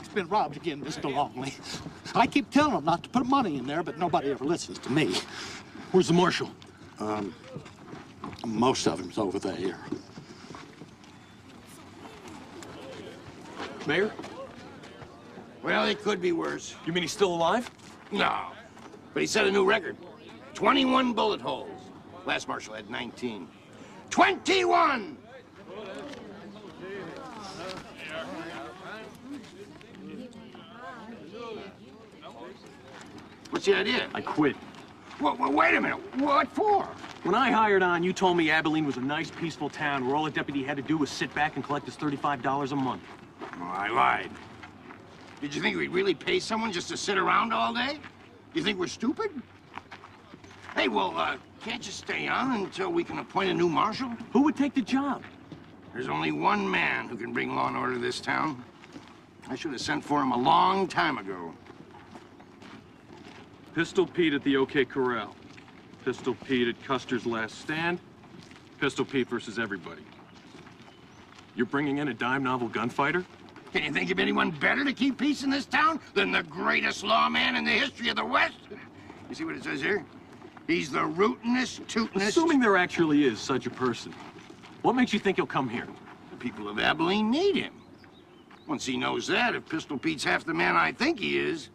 bank's been robbed again, Mr. Longley. I keep telling them not to put money in there, but nobody ever listens to me. Where's the marshal? Most of them's over there. Mayor? Well, it could be worse. You mean he's still alive? No. But he set a new record. 21 bullet holes. Last marshal had 19. 21! What's the idea? I quit. Well, wait a minute. What for? When I hired on, you told me Abilene was a nice, peaceful town where all a deputy had to do was sit back and collect his $35 a month. Oh, I lied. Did you think we'd really pay someone just to sit around all day? You think we're stupid? Hey, well, can't you stay on until we can appoint a new marshal? Who would take the job? There's only one man who can bring law and order to this town. I should have sent for him a long time ago. Pistol Pete at the OK Corral. Pistol Pete at Custer's Last Stand. Pistol Pete versus everybody. You're bringing in a dime novel gunfighter? Can you think of anyone better to keep peace in this town than the greatest lawman in the history of the West? You see what it says here? He's the rootinest, tootinest... Assuming there actually is such a person, what makes you think he'll come here? The people of Abilene need him. Once he knows that, if Pistol Pete's half the man I think he is,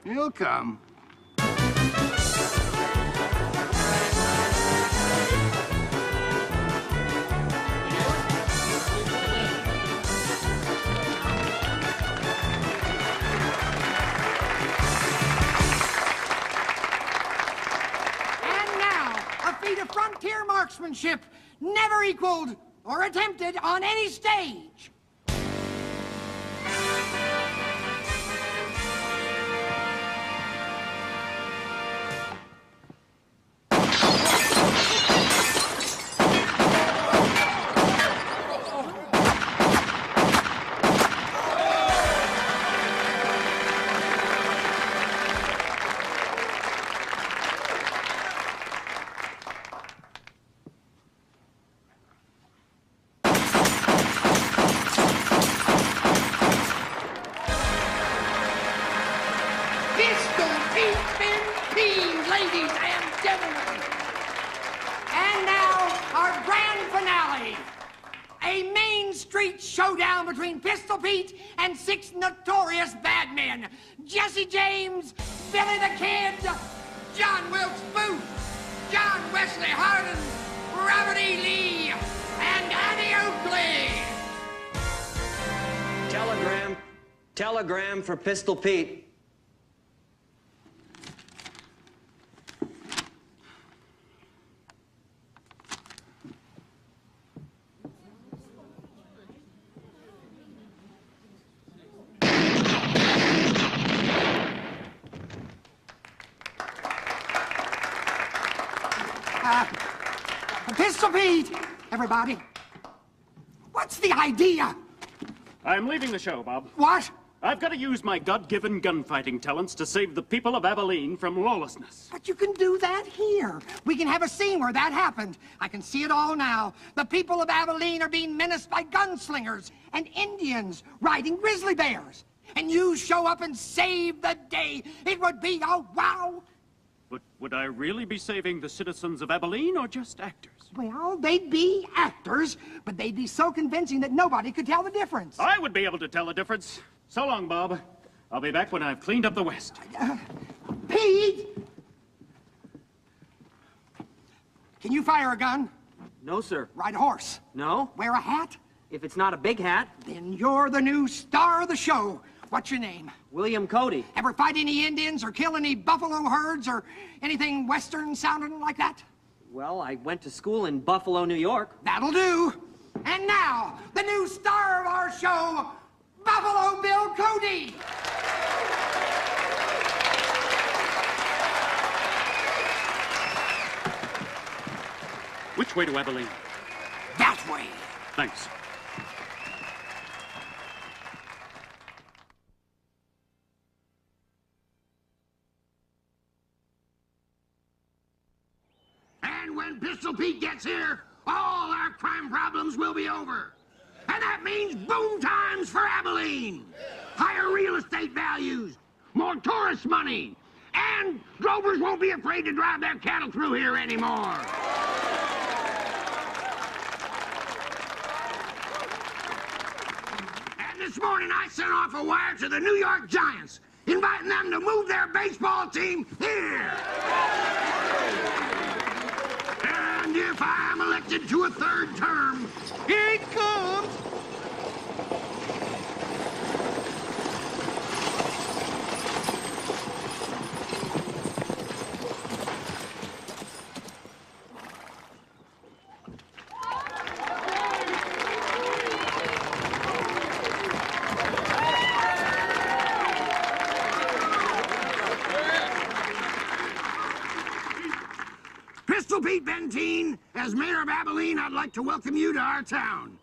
he'll come. Frontier marksmanship never equaled or attempted on any stage. Ladies and gentlemen, and now our grand finale, a Main Street showdown between Pistol Pete and 6 notorious bad men, Jesse James, Billy the Kid, John Wilkes Booth, John Wesley Hardin, Robert E. Lee, and Annie Oakley. Telegram for Pistol Pete. Pistol Pete, everybody. What's the idea? I'm leaving the show, Bob. What? I've got to use my God-given gunfighting talents to save the people of Abilene from lawlessness. But you can do that here. We can have a scene where that happened. I can see it all now. The people of Abilene are being menaced by gunslingers and Indians riding grizzly bears. And you show up and save the day. It would be a wow. But would I really be saving the citizens of Abilene or just actors? Well, they'd be actors, but they'd be so convincing that nobody could tell the difference. I would be able to tell the difference. So long, Bob. I'll be back when I've cleaned up the West. Pete! Can you fire a gun? No, sir. Ride a horse? No. Wear a hat? If it's not a big hat. Then you're the new star of the show. What's your name? William Cody. Ever fight any Indians or kill any buffalo herds or anything Western sounding like that? Well, I went to school in Buffalo, New York. That'll do. And now, the new star of our show, Buffalo Bill Cody. Which way to Abilene? That way. Thanks. And when Pistol Pete gets here, all our crime problems will be over. And that means boom times for Abilene. higher real estate values, more tourist money, and drovers won't be afraid to drive their cattle through here anymore. And this morning I sent off a wire to the New York Giants, inviting them to move their baseball team here. And if I'm elected to a third term, here it comes. Pistol Pete Benteen, as mayor of Abilene, I'd like to welcome you to our town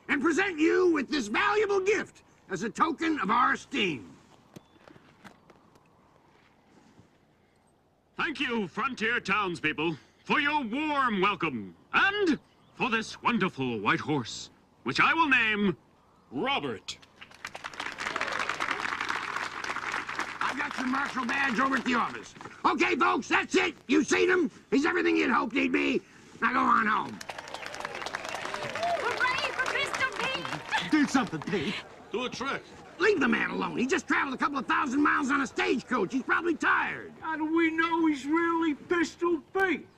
and present you with this valuable gift as a token of our esteem. Thank you, frontier townspeople, for your warm welcome, and for this wonderful white horse, which I will name Robert. I got your marshal badge over at the office. Okay, folks, that's it. You've seen him. He's everything you'd hoped he'd be. Now go on home. Hooray for Pistol Pete! Do something, Pete. Do a trick. Leave the man alone. He just traveled a couple of 1,000 miles on a stagecoach. He's probably tired. How do we know he's really Pistol Pete?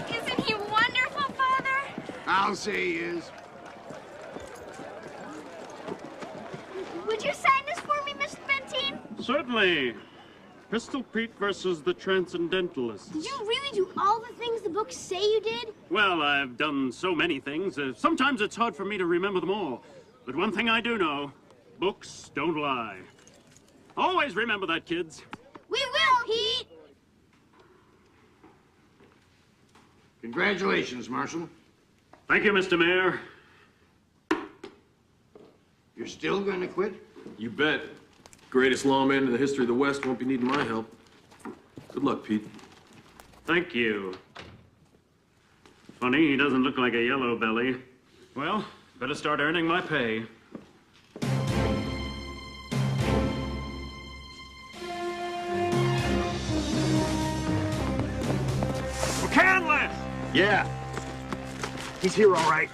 Isn't he wonderful, Father? I'll say he is. Would you sign this for me, Mr. Benteen? Certainly. Pistol Pete versus the Transcendentalists. Did you really do all the things the books say you did? Well, I've done so many things. Sometimes it's hard for me to remember them all. But one thing I do know, books don't lie. Always remember that, kids. We will, Pete! Congratulations, Marshal. Thank you, Mr. Mayor. You're still going to quit? You bet. Greatest lawman in the history of the West won't be needing my help. Good luck, Pete. Thank you. Funny, he doesn't look like a yellow belly. Well, better start earning my pay. McCandless! Yeah, He's here all right,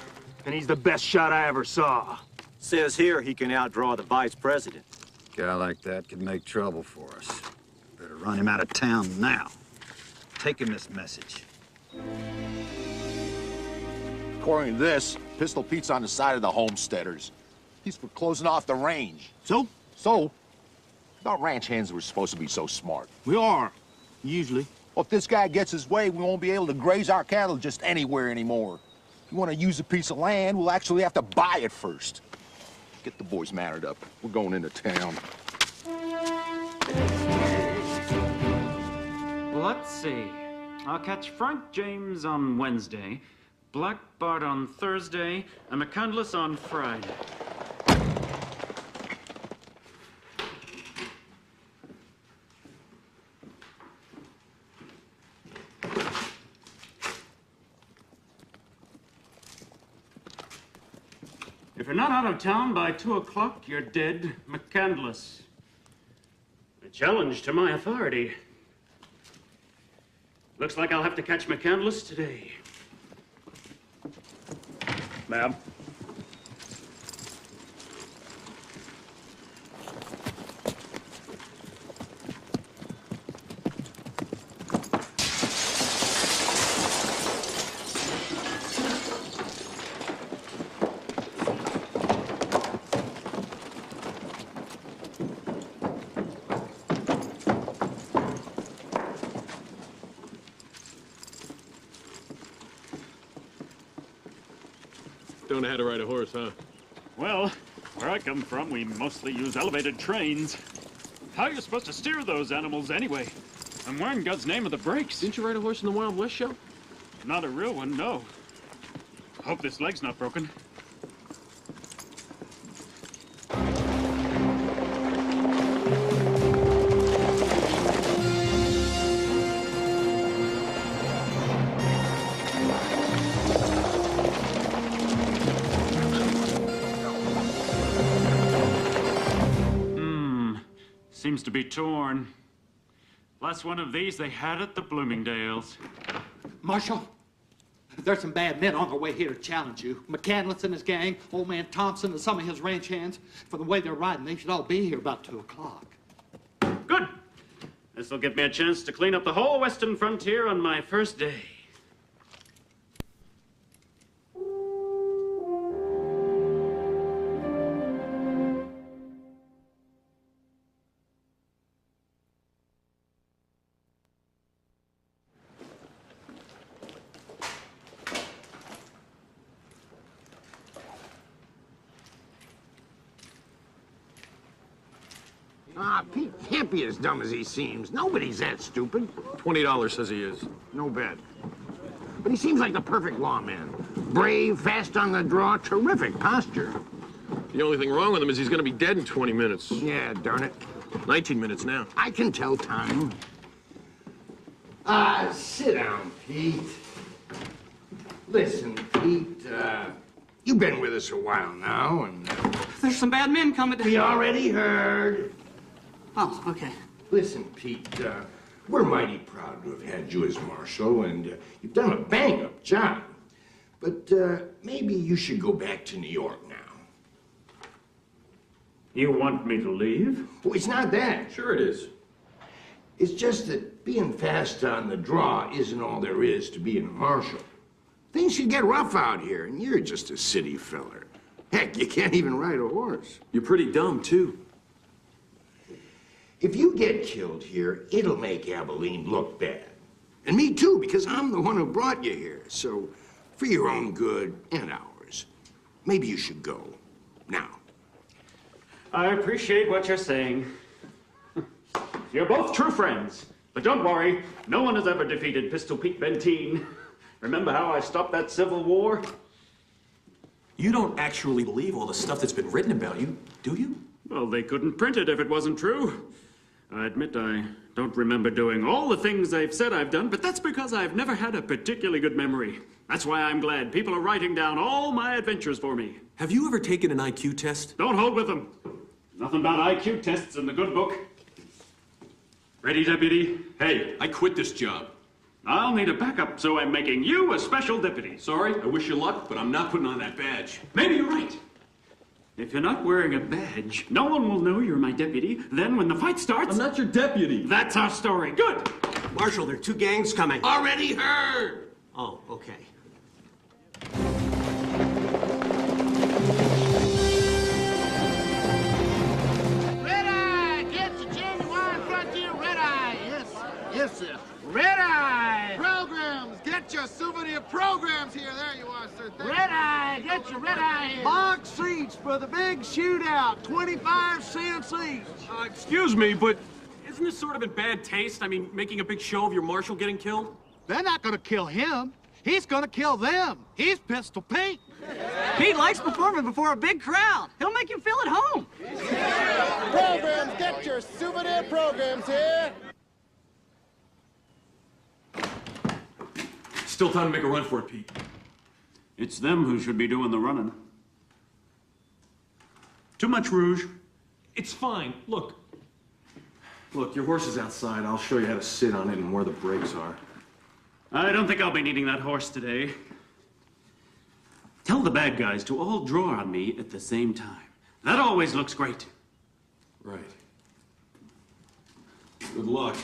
and he's the best shot I ever saw. says here he can outdraw the vice president. Guy like that could make trouble for us. Better run him out of town now. Take him this message. According to this, Pistol Pete's on the side of the homesteaders. He's for closing off the range. So? So? I thought ranch hands were supposed to be so smart. We are. Usually. Well, if this guy gets his way, we won't be able to graze our cattle just anywhere anymore. If you want to use a piece of land, we'll actually have to buy it first. Get the boys mannered up. We're going into town. Let's see. I'll catch Frank James on Wednesday, Black Bart on Thursday, and McCandless on Friday. If you're not out of town by 2 o'clock, you're dead, McCandless. A challenge to my authority. Looks like I'll have to catch McCandless today. Ma'am. Don't know how to ride a horse, huh? Well, where I come from, we mostly use elevated trains. How are you supposed to steer those animals anyway? And where in God's name are the brakes? Didn't you ride a horse in the Wild West show? Not a real one, no. Hope this leg's not broken. Seems to be torn. Last one of these they had at the Bloomingdales. Marshal, there's some bad men on their way here to challenge you. McCandless and his gang, old man Thompson and some of his ranch hands. For the way they're riding, they should all be here about 2 o'clock. Good. This'll give me a chance to clean up the whole western frontier on my first day. Pete can't be as dumb as he seems. Nobody's that stupid. $20 says he is. No bet. But he seems like the perfect lawman. Brave, fast on the draw, terrific posture. The only thing wrong with him is he's gonna be dead in 20 minutes. Yeah, darn it. 19 minutes now. I can tell time. Sit down, Pete. Listen, Pete, you've been with us a while now, and... There's some bad men coming to... We already heard. Oh, okay. Listen, Pete, we're mighty proud to have had you as marshal, and you've done a bang-up job. But maybe you should go back to New York now. You want me to leave? Well, it's not that. Sure it is. It's just that being fast on the draw isn't all there is to being a marshal. Things can get rough out here, and you're just a city feller. Heck, you can't even ride a horse. You're pretty dumb, too. If you get killed here, it'll make Abilene look bad. And me too, because I'm the one who brought you here. So, for your own good and ours, maybe you should go. Now. I appreciate what you're saying. You're both true friends. But don't worry, no one has ever defeated Pistol Pete Benteen. Remember how I stopped that Civil War? You don't actually believe all the stuff that's been written about you, do you? Well, they couldn't print it if it wasn't true. I admit I don't remember doing all the things they've said I've done, but that's because I've never had a particularly good memory. That's why I'm glad people are writing down all my adventures for me. Have you ever taken an IQ test? Don't hold with them. Nothing about IQ tests in the good book. Ready, deputy? Hey, I quit this job. I'll need a backup, so I'm making you a special deputy. Sorry, I wish you luck, but I'm not putting on that badge. Maybe you're right. If you're not wearing a badge, no one will know you're my deputy. Then when the fight starts... I'm not your deputy. That's our story. Good. Marshal, there are 2 gangs coming. Already heard. Oh, okay. Red Eye! Get your genuine frontier Red Eye! Yes, sir. Red Eye! Programs! Get your souvenir programs here. There you are, sir. Red Eye! Get your Red Eye here. Box seats for the big shootout. 25 cents each. Excuse me, but isn't this sort of in bad taste? I mean, making a big show of your marshal getting killed? They're not gonna kill him. He's gonna kill them. He's Pistol Pete. Pete likes performing before a big crowd. He'll make you feel at home. Programs! Get your souvenir programs here. Still time to make a run for it, Pete. It's them who should be doing the running. Too much rouge. It's fine. Look, your horse is outside. I'll show you how to sit on it and where the brakes are. I don't think I'll be needing that horse today. Tell the bad guys to all draw on me at the same time. That always looks great. Right. Good luck.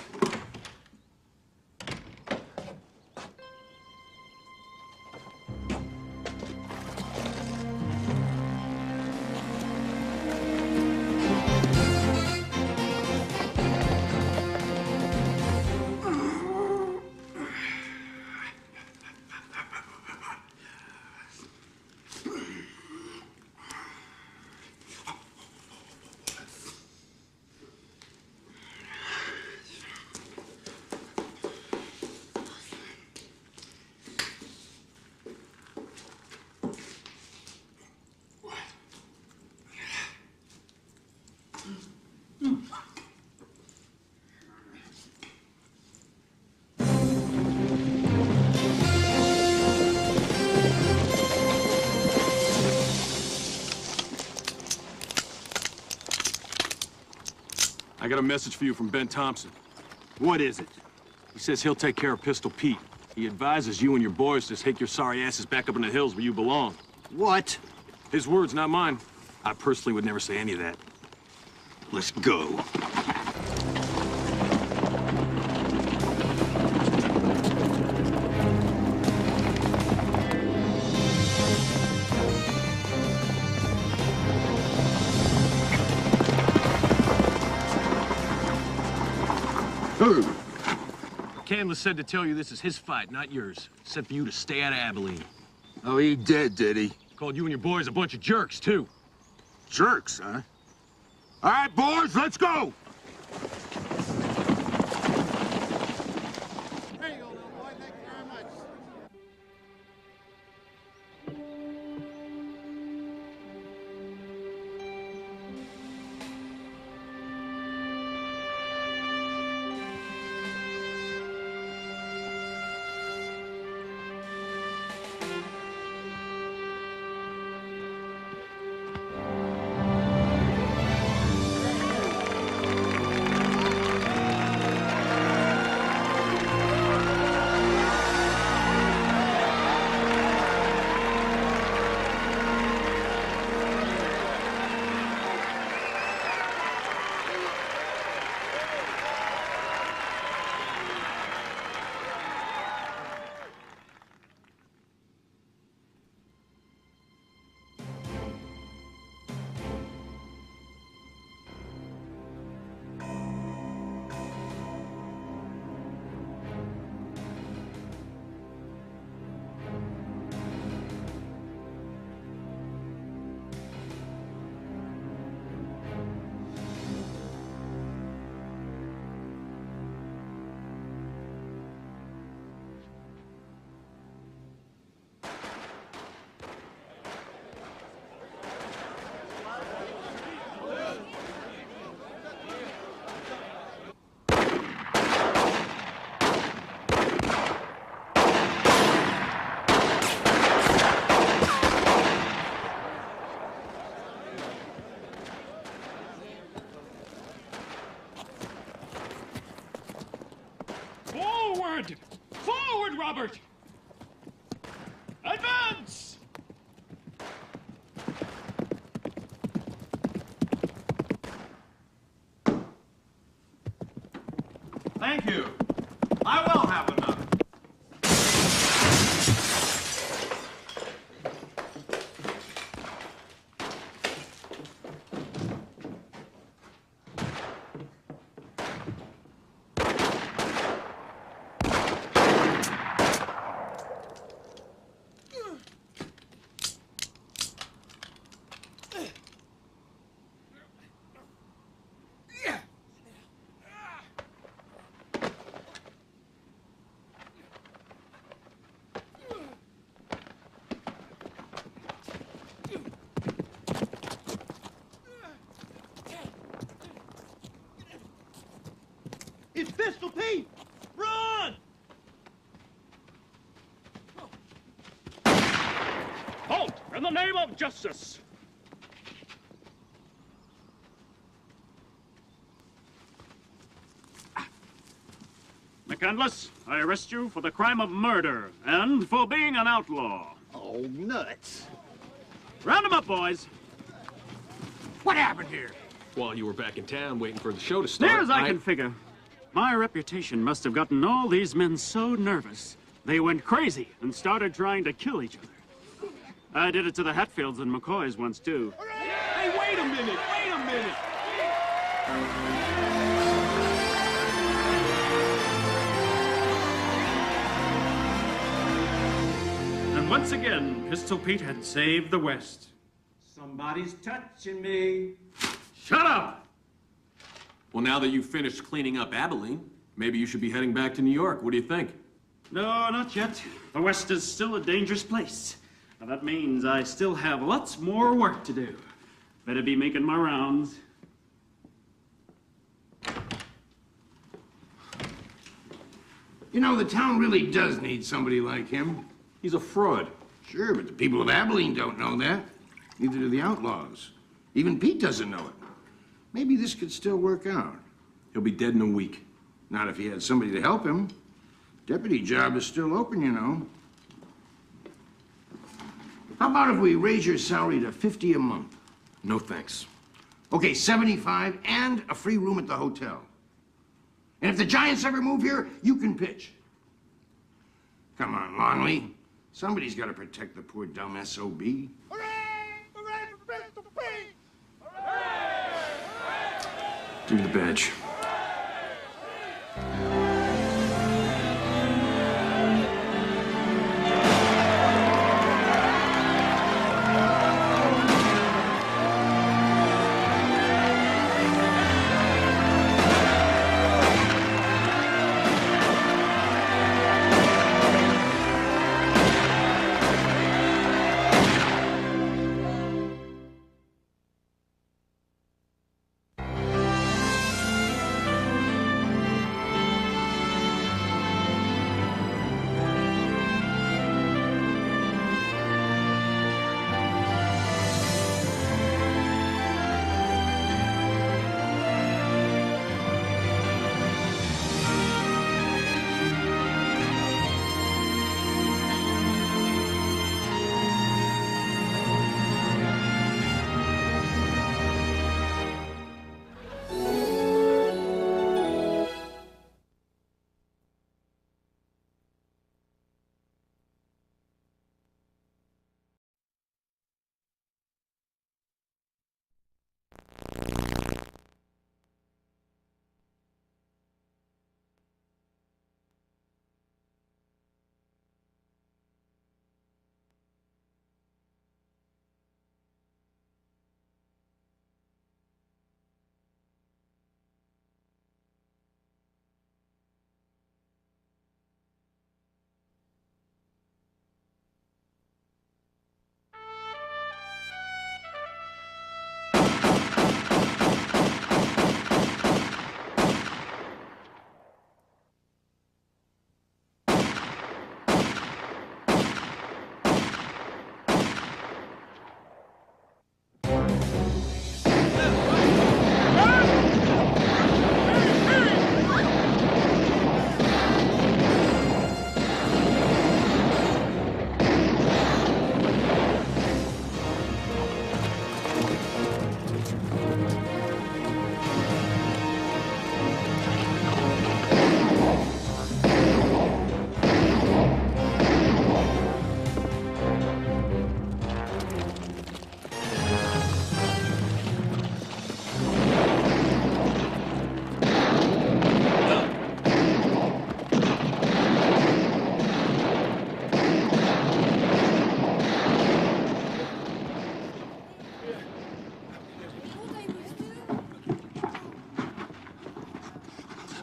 got a message for you from Ben Thompson. What is it? He says he'll take care of Pistol Pete. He advises you and your boys to take your sorry asses back up in the hills where you belong. What? His words, not mine. I personally would never say any of that. Let's go. Candler said to tell you this is his fight, not yours. Said for you to stay out of Abilene. Oh, he dead, did he? Called you and your boys a bunch of jerks, too. Jerks, huh? All right, boys, let's go! There you go, little boy. Thank you very much. Forward! Forward, Robert! Advance! Thank you. I will have another. It's Pistol Pete! Run! Halt! In the name of justice! McCandless, I arrest you for the crime of murder and for being an outlaw. Oh, nuts. Round them up, boys. What happened here? While you were back in town waiting for the show to start, Near as I can figure, my reputation must have gotten all these men so nervous, they went crazy and started trying to kill each other. I did it to the Hatfields and McCoys once, too. Hey, wait a minute! Wait a minute! And once again, Pistol Pete had saved the West. Somebody's touching me. Shut up! Well, now that you've finished cleaning up Abilene, maybe you should be heading back to New York. What do you think? No, not yet. The West is still a dangerous place. Now, that means I still have lots more work to do. Better be making my rounds. You know, the town really does need somebody like him. He's a fraud. Sure, but the people of Abilene don't know that. Neither do the outlaws. Even Pete doesn't know it. Maybe this could still work out. He'll be dead in a week. Not if he had somebody to help him. Deputy job is still open, you know. How about if we raise your salary to $50 a month? No thanks. Okay, 75 and a free room at the hotel. And if the Giants ever move here, you can pitch. Come on, Longley. Somebody's got to protect the poor dumb SOB. Give me the badge.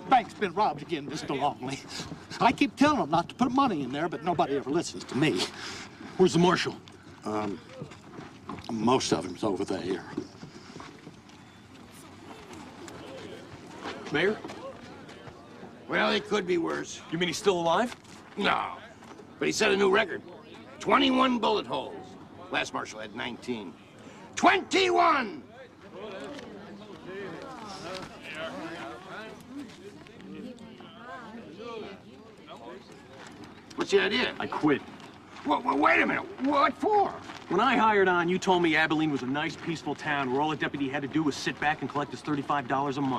Bank's been robbed again, Mr. Longley. I keep telling them not to put money in there, but nobody ever listens to me. Where's the marshal? Most of them's over there. Mayor? Well, it could be worse. You mean he's still alive? No. But he set a new record. 21 bullet holes. Last marshal had 19. 21! What's the idea? I quit. Well, wait a minute. What for? When I hired on, you told me Abilene was a nice, peaceful town where all a deputy had to do was sit back and collect his $35 a month.